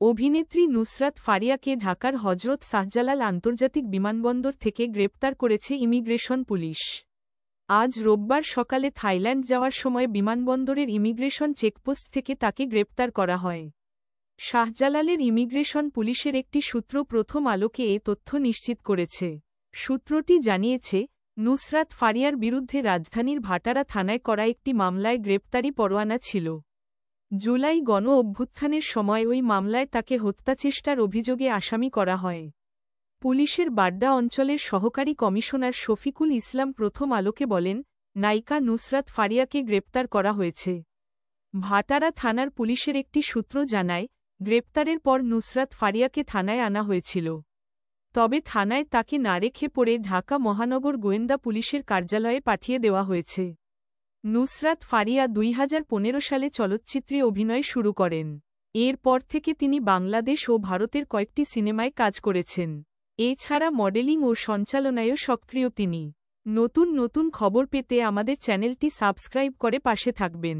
অভিনেত্রী নুসরাত ফারিয়াকে ঢাকার হজরত শাহজালাল আন্তর্জাতিক বিমানবন্দর থেকে গ্রেপ্তার করেছে ইমিগ্রেশন পুলিশ। আজ রোববার সকালে থাইল্যান্ড যাওয়ার সময় বিমানবন্দরের ইমিগ্রেশন চেকপোস্ট থেকে তাকে গ্রেপ্তার করা হয়। শাহজালালের ইমিগ্রেশন পুলিশের একটি সূত্র প্রথম আলোকে এ তথ্য নিশ্চিত করেছে। সূত্রটি জানিয়েছে, নুসরাত ফারিয়ার বিরুদ্ধে রাজধানীর ভাটারা থানায় করা একটি মামলায় গ্রেপ্তারি পরোয়ানা ছিল। জুলাই গণ অভ্যুত্থানের সময় ওই মামলায় তাকে হত্যাচেষ্টার অভিযোগে আসামি করা হয়। পুলিশের বাড্ডা অঞ্চলের সহকারী কমিশনার শফিকুল ইসলাম প্রথম আলোকে বলেন, নায়িকা নুসরাত ফারিয়াকে গ্রেপ্তার করা হয়েছে। ভাটারা থানার পুলিশের একটি সূত্র জানায়, গ্রেপ্তারের পর নুসরাত ফারিয়াকে থানায় আনা হয়েছিল। তবে থানায় তাকে না রেখে পড়ে ঢাকা মহানগর গোয়েন্দা পুলিশের কার্যালয়ে পাঠিয়ে দেওয়া হয়েছে। নুসরাত ফারিয়া 2015 সালে চলচ্চিত্রে অভিনয় শুরু করেন। এরপর থেকে তিনি বাংলাদেশ ও ভারতের কয়েকটি সিনেমায় কাজ করেছেন। এছাড়া মডেলিং ও সঞ্চালনায়ও সক্রিয় তিনি। নতুন নতুন খবর পেতে আমাদের চ্যানেলটি সাবস্ক্রাইব করে পাশে থাকবেন।